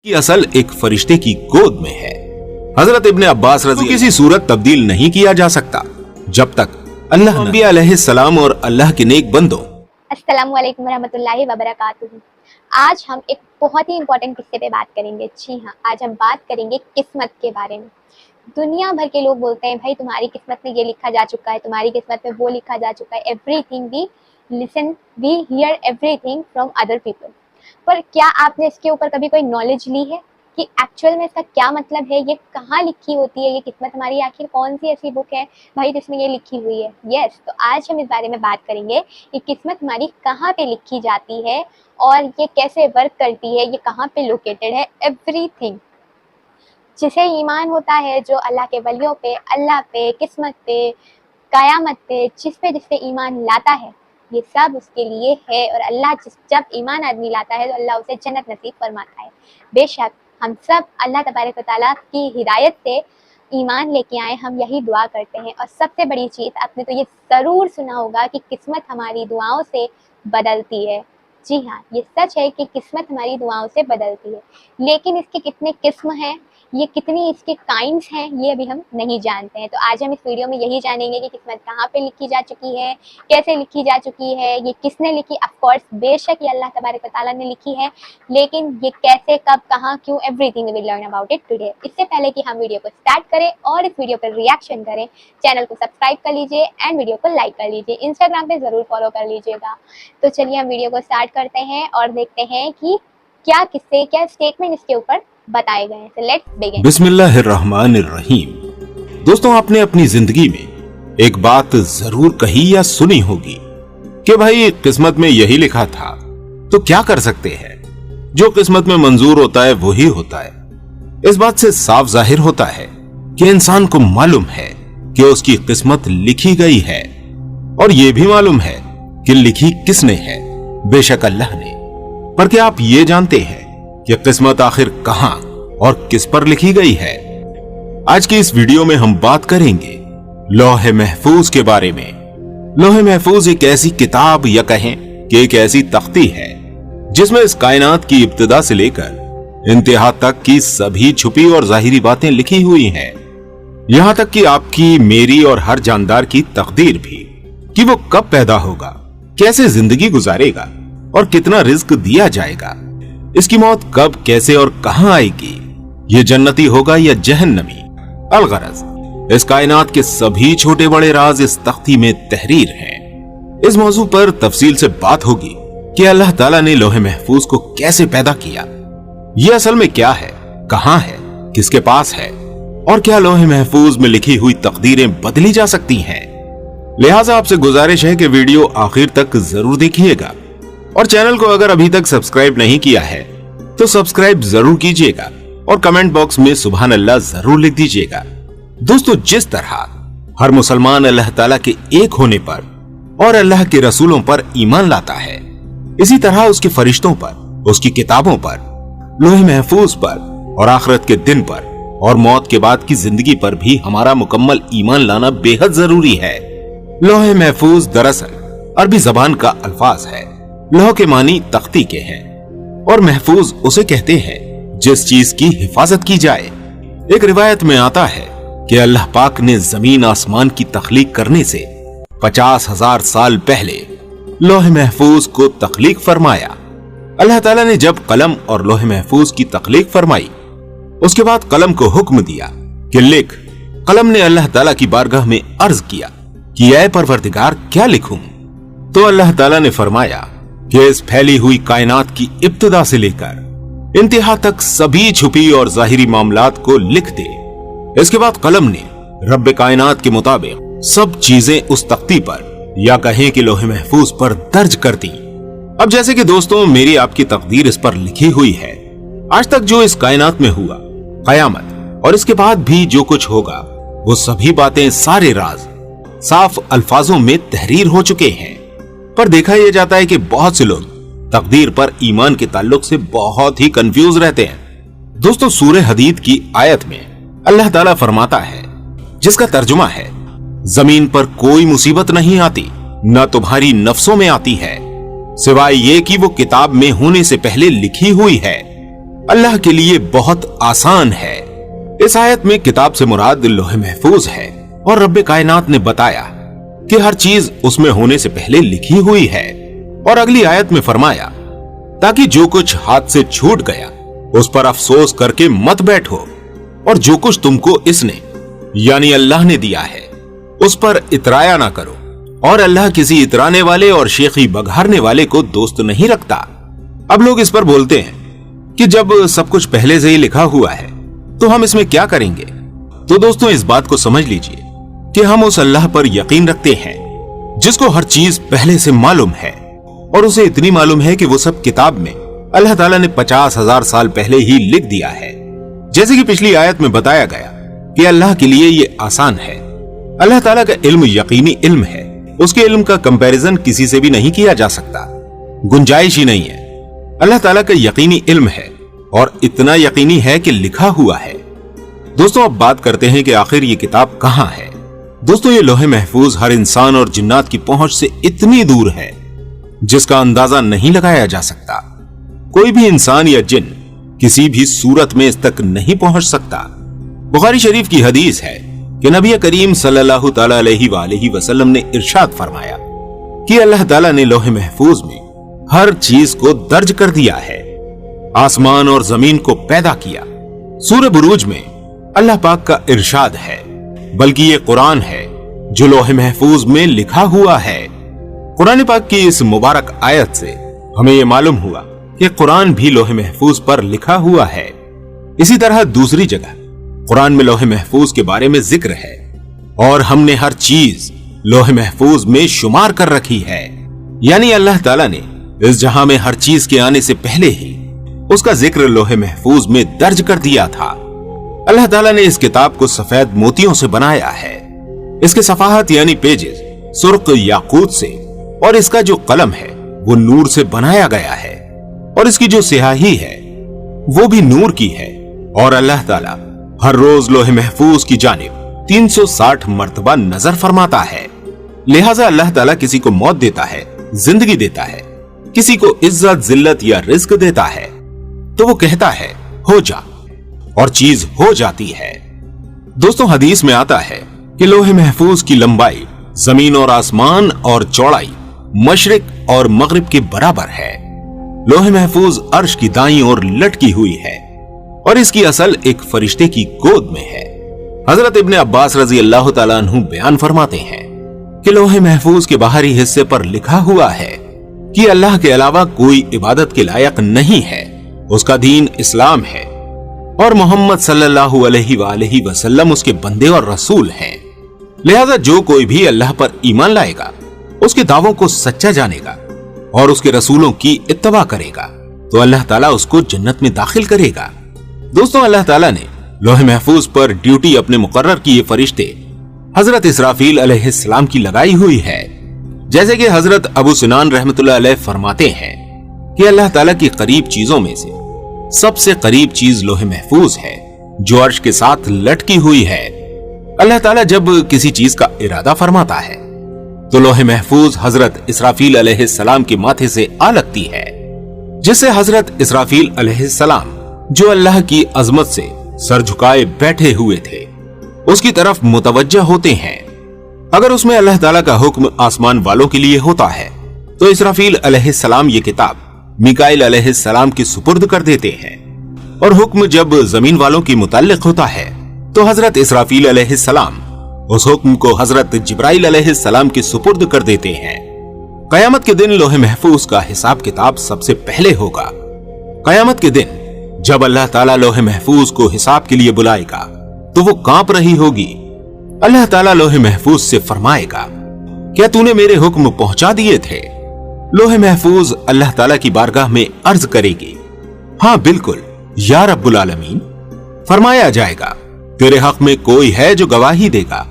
की असल एक फरिश्ते की गोद में है। हजरत इब्ने अब्बास रज़ी किसी सूरत तब्दील नहीं किया जा सकता जब तक अल्लाह नबी अलैहिस्सलाम और अल्लाह के नेक बंदों। अस्सलामु अलैकुम वरहमतुल्लाहि वबरकातुहू। आज हम एक बहुत ही इंपॉर्टेंट किस्से पे बात करेंगे। जी हाँ, आज हम बात करेंगे किस्मत के बारे में। दुनिया भर के लोग बोलते हैं भाई तुम्हारी किस्मत में ये लिखा जा चुका है, तुम्हारी किस्मत में वो लिखा जा चुका है। Everything we listen, we hear everything from other people. पर क्या आपने इसके ऊपर कभी कोई नॉलेज ली है कि एक्चुअल में इसका क्या मतलब है, ये कहाँ लिखी होती है, ये किस्मत हमारी आखिर कौन सी ऐसी बुक है भाई जिसमें ये लिखी हुई है। यस, तो आज हम इस बारे में बात करेंगे कि किस्मत हमारी कहाँ पे लिखी जाती है और ये कैसे वर्क करती है, ये कहाँ पे लोकेटेड है। एवरीथिंग जिसे ईमान होता है, जो अल्लाह के वलियों पे, अल्लाह पे, किस्मत पे, क़यामत पे, जिस पे ईमान लाता है, ये सब उसके लिए है। और अल्लाह जब ईमान आदमी लाता है तो अल्लाह उसे जन्नत नसीब फरमाता है। बेशक हम सब अल्लाह तबारक व तआला की हिदायत से ईमान लेके आए, हम यही दुआ करते हैं। और सबसे बड़ी चीज़, आपने तो ये ज़रूर सुना होगा कि किस्मत हमारी दुआओं से बदलती है। जी हाँ, ये सच है कि किस्मत हमारी दुआओं से बदलती है, लेकिन इसके कितने किस्म हैं, ये कितनी इसके काइंड्स हैं, ये अभी हम नहीं जानते हैं। तो आज हम इस वीडियो में यही जानेंगे कि किस्मत कहाँ पे लिखी जा चुकी है, कैसे लिखी जा चुकी है, ये किसने लिखी। ऑफ कोर्स बेशक ये अल्लाह तबारक व तआला ने लिखी है, लेकिन ये कैसे, कब, कहाँ, क्यों, everything we will learn about it today. इससे पहले कि हम वीडियो को स्टार्ट करें और इस वीडियो पर रिएक्शन करें, चैनल को सब्सक्राइब कर लीजिए एंड वीडियो को लाइक कर लीजिए। इंस्टाग्राम पे ज़रूर फॉलो कर लीजिएगा। तो चलिए हम वीडियो को स्टार्ट करते हैं और देखते हैं कि क्या किस्से, क्या स्टेटमेंट इसके ऊपर बताए गए हैं। So let's begin. बिस्मिल्लाहिर्रहमानिर्रहीम। दोस्तों, आपने अपनी जिंदगी में एक बात जरूर कही या सुनी होगी कि भाई किस्मत में यही लिखा था। तो क्या कर सकते हैं, जो किस्मत में मंजूर होता है वही होता है। इस बात से साफ जाहिर होता है कि इंसान को मालूम है कि उसकी किस्मत लिखी गई है, और यह भी मालूम है कि लिखी किसने है, बेशक अल्लाह ने। पर क्या आप ये जानते हैं कि किस्मत आखिर कहां और किस पर लिखी गई है? आज की इस वीडियो में हम बात करेंगे लौहे महफूज के बारे में। लौहे महफूज एक ऐसी किताब या कहें कि एक ऐसी तख्ती है जिसमें इस कायनात की इब्तिदा से लेकर इंतहा तक की सभी छुपी और जाहिरी बातें लिखी हुई हैं। यहां तक कि आपकी, मेरी और हर जानदार की तकदीर भी, कि वो कब पैदा होगा, कैसे जिंदगी गुजारेगा और कितना रिज्क दिया जाएगा, इसकी मौत कब, कैसे और कहां आएगी, ये जन्नती होगा या जहन्नमी। अलगरज इस कायनात के सभी छोटे बड़े राज इस तख्ती में तहरीर हैं। इस मौजू पर तफसील से बात होगी कि अल्लाह ताला ने लौहे महफूज को कैसे पैदा किया, ये असल में क्या है, कहां है, किसके पास है, और क्या लौहे महफूज में लिखी हुई तकदीरें बदली जा सकती हैं। लिहाजा आपसे गुजारिश है कि वीडियो आखिर तक जरूर देखिएगा, और चैनल को अगर अभी तक सब्सक्राइब नहीं किया है तो सब्सक्राइब जरूर कीजिएगा और कमेंट बॉक्स में सुभान अल्लाह जरूर लिख दीजिएगा। दोस्तों, जिस तरह हर मुसलमान अल्लाह ताला के एक होने पर और अल्लाह के रसूलों पर ईमान लाता है, इसी तरह उसके फरिश्तों पर, उसकी किताबों पर, लौहे महफूज पर और आखिरत के दिन पर और मौत के बाद की जिंदगी पर भी हमारा मुकम्मल ईमान लाना बेहद जरूरी है। लौहे महफूज दरअसल अरबी जबान का अल्फाज है। लौह के मानी तख्ती के हैं और महफूज उसे कहते हैं जिस चीज की हिफाजत की जाए। एक रिवायत में आता है कि अल्लाह पाक ने जमीन आसमान की तख्लीक करने से 50,000 साल पहले लौह महफूज को तख्लीक फरमाया। अल्लाह ताला ने जब कलम और लौह महफूज की तख्लीक फरमाई, उसके बाद कलम को हुक्म दिया कि लिख। कलम ने अल्लाह ताला की बारगाह में अर्ज किया कि ऐ परवरदिगार, क्या लिखूं? तो अल्लाह ताला ने फरमाया कि इस फैली हुई कायनात की इब्तिदा से लेकर इंतहा तक सभी छुपी और जाहिरी मामलात को लिख दे। इसके बाद कलम ने रब्बे कायनात के मुताबिक सब चीजें उस तख्ती पर या कहें कि लौहे महफूज पर दर्ज कर दी। अब जैसे कि दोस्तों, मेरी आपकी तकदीर इस पर लिखी हुई है। आज तक जो इस कायनात में हुआ, कयामत और इसके बाद भी जो कुछ होगा, वो सभी बातें, सारे राज साफ अल्फाजों में तहरीर हो चुके हैं। पर देखा यह जाता है कि बहुत से लोग तकदीर पर ईमान के ताल्लुक से बहुत ही कंफ्यूज रहते हैं। दोस्तों, सूरह हदीद की आयत में अल्लाह ताला फरमाता है, जिसका तर्जुमा है, जमीन पर कोई मुसीबत नहीं आती, न तुम्हारी नफ्सों में आती है, सिवाय ये कि वो किताब में होने से पहले लिखी हुई है। अल्लाह के लिए बहुत आसान है। इस आयत में किताब से मुराद लौह महफूज है और रब्बे कायनात ने बताया कि हर चीज उसमें होने से पहले लिखी हुई है। और अगली आयत में फरमाया, ताकि जो कुछ हाथ से छूट गया उस पर अफसोस करके मत बैठो, और जो कुछ तुमको इसने यानी अल्लाह ने दिया है उस पर इतराया ना करो, और अल्लाह किसी इतराने वाले और शेखी बघारने वाले को दोस्त नहीं रखता। अब लोग इस पर बोलते हैं कि जब सब कुछ पहले से ही लिखा हुआ है तो हम इसमें क्या करेंगे। तो दोस्तों, इस बात को समझ लीजिए कि हम उस अल्लाह पर यकीन रखते हैं जिसको हर चीज पहले से मालूम है, और उसे इतनी मालूम है कि वो सब किताब में अल्लाह ताला ने 50,000 साल पहले ही लिख दिया है। जैसे कि पिछली आयत में बताया गया कि अल्लाह के लिए ये आसान है। अल्लाह ताला का इल्म यकीनी इल्म है, उसके इल्म का कंपैरिजन किसी से भी नहीं किया जा सकता, गुंजाइश ही नहीं है। अल्लाह ताला का यकीनी इल्म है और इतना यकीनी है कि लिखा हुआ है। दोस्तों, अब बात करते हैं कि आखिर ये किताब कहां है। दोस्तों, ये लौह महफूज हर इंसान और जिन्नात की पहुंच से इतनी दूर है जिसका अंदाजा नहीं लगाया जा सकता। कोई भी इंसान या जिन किसी भी सूरत में इस तक नहीं पहुंच सकता। बुखारी शरीफ की हदीस है कि नबी करीम सल्लल्लाहु तआला अलैहि वसल्लम ने इरशाद फरमाया कि अल्लाह ताला ने लौह महफूज में हर चीज को दर्ज कर दिया है, आसमान और जमीन को पैदा किया। सूरह बुरूज में अल्लाह पाक का इरशाद है, बल्कि ये कुरान है जो लौह महफूज में लिखा हुआ है। कुरान पाक की इस मुबारक आयत से हमें यह मालूम हुआ कि कुरान भी लौह महफूज पर लिखा हुआ है। इसी तरह दूसरी जगह कुरान में लौह महफूज के बारे में जिक्र है और हमने हर चीज लौह महफूज में शुमार कर रखी है। यानी अल्लाह ताला ने इस जहां में हर चीज के आने से पहले ही उसका जिक्र लौह महफूज में दर्ज कर दिया था। अल्लाह ताला ने इस किताब को सफेद मोतियों से बनाया है। इसके सफाहत यानी पेजेस सुर्ख याकूत से, और इसका जो कलम है वो नूर से बनाया गया है, और इसकी जो स्याही है वो भी नूर की है। और अल्लाह ताला हर रोज लौह महफूज की जानिब 360 मर्तबा नजर फरमाता है। लिहाजा अल्लाह ताला किसी को मौत देता है, जिंदगी देता है, किसी को इज्जत जिल्लत या रिज्क देता है, तो वो कहता है हो जा, और चीज हो जाती है। दोस्तों, हदीस में आता है कि लौह महफूज की लंबाई जमीन और आसमान और चौड़ाई मशरिक और मगरिब के बराबर है। लौह महफूज अर्श की दाईं ओर लटकी हुई है और इसकी असल एक फरिश्ते की गोद में है। हजरत इब्ने अब्बास रजी अल्लाह तआला अन्हु बयान फरमाते हैं कि लौह महफूज के बाहरी हिस्से पर लिखा हुआ है कि अल्लाह के अलावा कोई इबादत के लायक नहीं है, उसका दीन इस्लाम है और मोहम्मद सल्लल्लाहु अलैहि वसल्लम उसके बंदे और रसूल हैं। लिहाजा जो कोई भी अल्लाह पर ईमान लाएगा, उसके दावों को सच्चा जानेगा और उसके रसूलों की इत्तबा करेगा, तो अल्लाह ताला उसको जन्नत में दाखिल करेगा। दोस्तों, अल्लाह ताला ने लौह महफूज पर ड्यूटी अपने मुकर्रर किए फरिश्ते हजरत इसराफील अलैहिस्सलाम की लगाई हुई है। जैसे कि हजरत अबू सिनान रहमतुल्लाह अलैह फरमाते हैं कि अल्लाह ताला की करीब चीजों में से सबसे करीब चीज लौह महफूज है जो अर्श के साथ लटकी हुई है। अल्लाह ताला जब किसी चीज का इरादा फरमाता है तो लौह महफूज हजरत इसराफील अलैहिस्सलाम के माथे से आ लगती है, जिससे हजरत इसराफील अलैहिस्सलाम जो अल्लाह की अजमत से सर झुकाए बैठे हुए थे उसकी तरफ मुतवज्जह होते हैं। अगर उसमें अल्लाह ताला का हुक्म आसमान वालों के लिए होता है तो इसराफील अलैहिस्सलाम ये किताब मिकाइल अलैहिस्सलाम की सुपुर्द कर देते हैं, और हुक्म जब जमीन वालों की मुताल्लिक होता है तो हजरत इसराफील अलैहिस्सलाम उस हुक्म को हजरत जिब्राइल अलैहिस्सलाम की सुपुर्द कर देते हैं। कयामत के दिन लौह महफूज का हिसाब किताब सबसे पहले होगा। कयामत के दिन जब अल्लाह ताला लौह महफूज को हिसाब के लिए बुलाएगा तो वो कांप रही होगी। अल्लाह ताला लौह महफूज से फरमाएगा, क्या तूने मेरे हुक्म पहुंचा दिए थे? लौह महफूज अल्लाह ताला की बारगाह में अर्ज करेगी, हाँ बिल्कुल या रब्बुल आलमीन। फरमाया जाएगा, तेरे हक में कोई है जो गवाही देगा?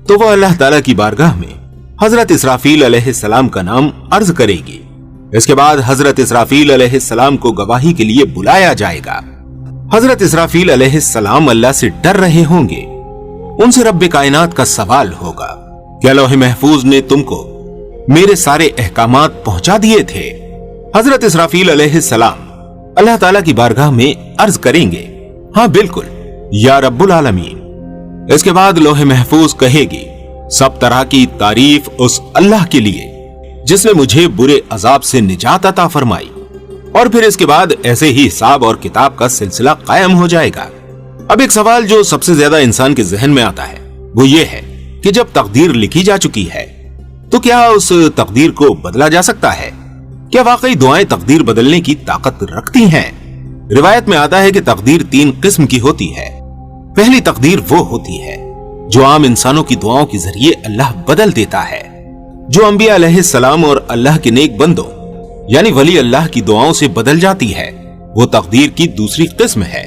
तो वह अल्लाह ताला की बारगाह में हजरत इसराफील अलैहिस्सलाम का नाम अर्ज करेगी। इसके बाद हजरत इसराफील अलैहिस्सलाम को गवाही के लिए बुलाया जाएगा। हजरत इसराफील अलैहिस्सलाम अल्लाह से डर रहे होंगे। उनसे रब्बे कायनात का सवाल होगा, क्या लौह महफूज ने तुमको मेरे सारे अहकामात पहुंचा दिए थे? हजरत इसराफील अलैहिस्सलाम अल्लाह ताला की बारगाह में अर्ज करेंगे, हाँ बिल्कुल या रब्बुल आलमीन। इसके बाद लोहे महफूज कहेगी, सब तरह की तारीफ उस अल्लाह के लिए जिसने मुझे बुरे अजाब से निजात अता फरमाई। और फिर इसके बाद ऐसे ही हिसाब और किताब का सिलसिला कायम हो जाएगा। अब एक सवाल जो सबसे ज्यादा इंसान के जहन में आता है वो ये है कि जब तकदीर लिखी जा चुकी है तो क्या उस तकदीर को बदला जा सकता है? क्या वाकई दुआएं तकदीर बदलने की ताकत रखती हैं? रिवायत में आता है कि तकदीर 3 किस्म की होती है। पहली तकदीर वो होती है जो आम इंसानों की दुआओं के जरिए अल्लाह बदल देता है, जो अंबिया अलैहिस्सलाम और अल्लाह के नेक बंदों यानी वली अल्लाह की दुआओं से बदल जाती है। वो तकदीर की दूसरी किस्म है।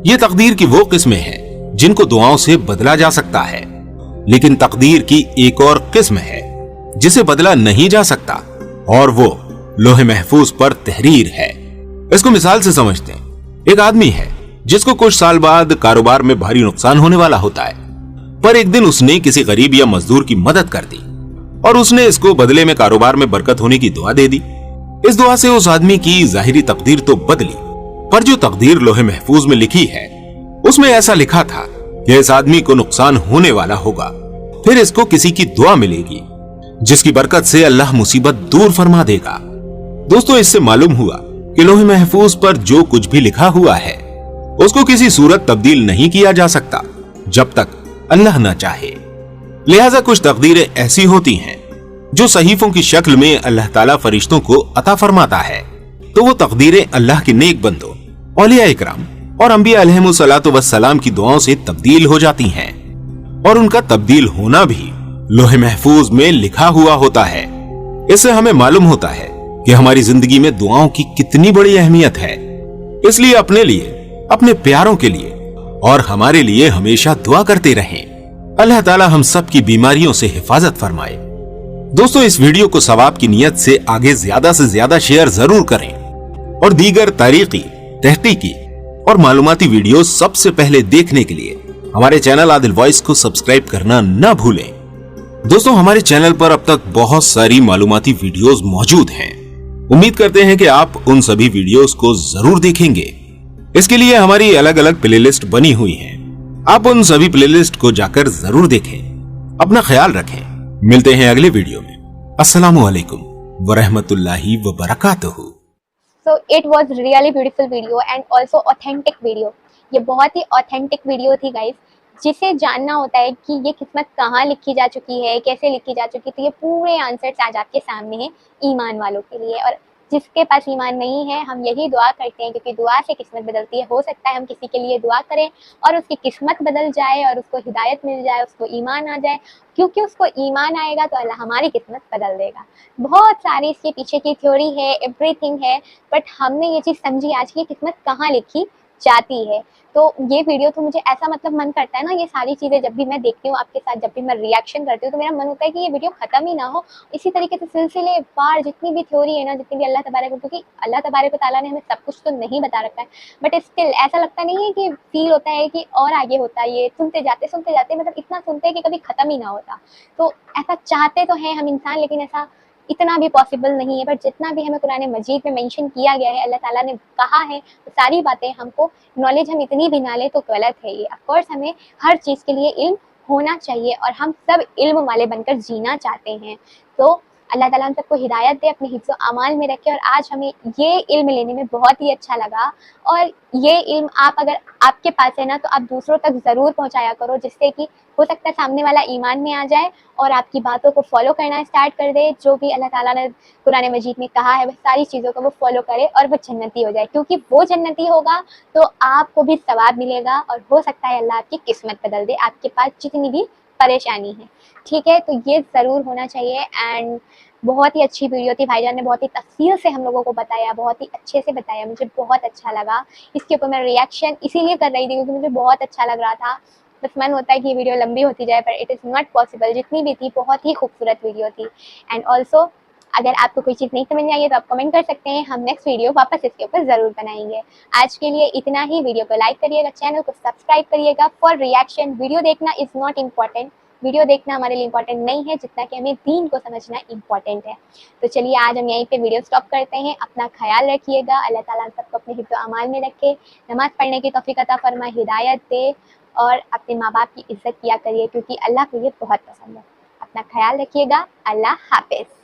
ये तकदीर की वो किस्में हैं जिनको दुआओं से बदला जा सकता है। लेकिन तकदीर की एक और किस्म है जिसे बदला नहीं जा सकता, और वो लोहे महफूज पर तहरीर है। इसको मिसाल से समझते हैं। एक आदमी है जिसको कुछ साल बाद कारोबार में भारी नुकसान होने वाला होता है, पर एक दिन उसने किसी गरीब या मजदूर की मदद कर दी और उसने इसको बदले में कारोबार में बरकत होने की दुआ दे दी। इस दुआ से उस आदमी की जाहिरी तकदीर तो बदली, पर जो तकदीर लोहे महफूज में लिखी है उसमें ऐसा लिखा था कि इस आदमी को नुकसान होने वाला होगा, फिर इसको किसी की दुआ मिलेगी जिसकी बरकत से अल्लाह मुसीबत दूर फरमा देगा। दोस्तों, इससे मालूम हुआ कि लोहे महफूज पर जो कुछ भी लिखा हुआ है उसको किसी सूरत तब्दील नहीं किया जा सकता जब तक अल्लाह न चाहे। लिहाजा कुछ तकदीरें ऐसी होती हैं जो सहीफों की शक्ल में अल्लाह ताला फरिश्तों को अता फरमाता है, तो वो तकदीरें अल्लाह के नेक बंदों, औलिया इकराम और अंबिया अलैहिमुस्सलातु वस्सलाम की दुआओं से तब्दील हो जाती हैं, और उनका तब्दील होना भी लोहे महफूज में लिखा हुआ होता है। इससे हमें मालूम होता है कि हमारी जिंदगी में दुआओं की कितनी बड़ी अहमियत है। इसलिए अपने लिए, अपने प्यारों के लिए और हमारे लिए हमेशा दुआ करते रहें। अल्लाह ताला हम सब की बीमारियों से हिफाजत फरमाए। दोस्तों, इस वीडियो को सवाब की नियत से आगे ज्यादा से ज्यादा शेयर जरूर करें और दीगर तारीखी, तहकीकी और मालूमाती वीडियो सबसे पहले देखने के लिए हमारे चैनल आदिल वॉइस को सब्सक्राइब करना न भूलें। दोस्तों, हमारे चैनल पर अब तक बहुत सारी मालूमाती वीडियोस मौजूद हैं। उम्मीद करते हैं कि आप उन सभी वीडियोस को जरूर देखेंगे। इसके लिए हमारी अलग अलग प्लेलिस्ट बनी हुई है। आप उन सभी प्लेलिस्ट को जाकर जरूर देखें। अपना ख्याल रखें। मिलते हैं अगले वीडियो में। अस्सलामु अलैकुम वरहमतुल्लाहि वबरकातुहू। So it was really beautiful video and also authentic video. ये बहुत ही ऑथेंटिक वीडियो थी गाइस, जिसे जानना होता है कि ये किस्मत कहाँ लिखी जा चुकी है, कैसे लिखी जा चुकी थी। ये पूरे आंसर्स आज आपके सामने हैं ईमान वालों के लिए, और जिसके पास ईमान नहीं है हम यही दुआ करते हैं, क्योंकि दुआ से किस्मत बदलती है। हो सकता है हम किसी के लिए दुआ करें और उसकी किस्मत बदल जाए और उसको हिदायत मिल जाए, उसको ईमान आ जाए। क्योंकि उसको ईमान आएगा तो अल्लाह हमारी किस्मत बदल देगा। बहुत सारी इसके पीछे की थ्योरी है, एवरीथिंग है, बट हमने ये चीज़ समझी आज की किस्मत कहाँ लिखी जाती है। तो ये वीडियो तो मुझे ऐसा मतलब मन करता है ना, ये सारी चीज़ें जब भी मैं देखती हूँ आपके साथ, जब भी मैं रिएक्शन करती हूँ तो मेरा मन होता है कि ये वीडियो ख़त्म ही ना हो। इसी तरीके से सिलसिले बार जितनी भी थ्योरी है ना, जितनी भी अल्लाह तबारक, क्योंकि अल्लाह तबारक व तआला ने हमें सब कुछ तो नहीं बता रखा है, बट स्टिल ऐसा लगता नहीं है कि फील होता है कि और आगे होता है। ये सुनते जाते मतलब इतना सुनते हैं कि कभी ख़त्म ही ना होता। तो ऐसा चाहते तो हैं हम इंसान, लेकिन ऐसा इतना भी पॉसिबल नहीं है। बट जितना भी हमें कुरान मजीद में मेंशन किया गया है, अल्लाह ताला ने कहा है, तो सारी बातें हमको नॉलेज हम इतनी भी ना लें तो गलत है ये। ऑफकोर्स हमें हर चीज़ के लिए इल्म होना चाहिए और हम सब इल्म वाले बनकर जीना चाहते हैं। तो अल्लाह ताला हम सबको हिदायत दे, अपने हिफ्ज़ अमाल में रखे। और आज हमें ये इल्म लेने में बहुत ही अच्छा लगा, और ये इल्म आप अगर आपके पास है ना तो आप दूसरों तक ज़रूर पहुंचाया करो, जिससे कि हो सकता है सामने वाला ईमान में आ जाए और आपकी बातों को फॉलो करना स्टार्ट कर दे। जो भी अल्लाह ताला ने कुरान मजीद में कहा है वह सारी चीज़ों को वो फॉलो करे और वो जन्नती हो जाए, क्योंकि वो जन्नती होगा तो आपको भी सवाब मिलेगा और हो सकता है अल्लाह आपकी किस्मत बदल दे, आपके पास जितनी भी परेशानी है। ठीक है, तो ये ज़रूर होना चाहिए। एंड बहुत ही अच्छी वीडियो थी, भाईजान ने बहुत ही तफसील से हम लोगों को बताया, बहुत ही अच्छे से बताया, मुझे बहुत अच्छा लगा। इसके ऊपर मैं रिएक्शन इसीलिए कर रही थी क्योंकि मुझे बहुत अच्छा लग रहा था। बस मन होता है कि ये वीडियो लंबी होती जाए, पर इट इज़ नॉट पॉसिबल। जितनी भी थी बहुत ही खूबसूरत वीडियो थी। एंड ऑल्सो अगर आपको कोई चीज़ नहीं समझ में आई है तो आप कमेंट कर सकते हैं, हम नेक्स्ट वीडियो वापस इसके ऊपर ज़रूर बनाएंगे। आज के लिए इतना ही। वीडियो को लाइक करिएगा, चैनल को सब्सक्राइब करिएगा फॉर रिएक्शन। वीडियो देखना इज़ नॉट इम्पॉर्टेंट, वीडियो देखना हमारे लिए इम्पोर्टेंट नहीं है जितना कि हमें दीन को समझना इम्पोर्टेंट है। तो चलिए आज हम यहीं पे वीडियो स्टॉप करते हैं। अपना ख्याल रखिएगा, अल्लाह ताला हम सबको अपने हिफ्ज़ व अमान में रखे, नमाज पढ़ने की तौफीक अता फरमाए, हिदायत दे और अपने माँ बाप की इज्जत किया करिए क्योंकि अल्लाह को ये बहुत पसंद है। अपना ख्याल रखिएगा। अल्लाह हाफिज़।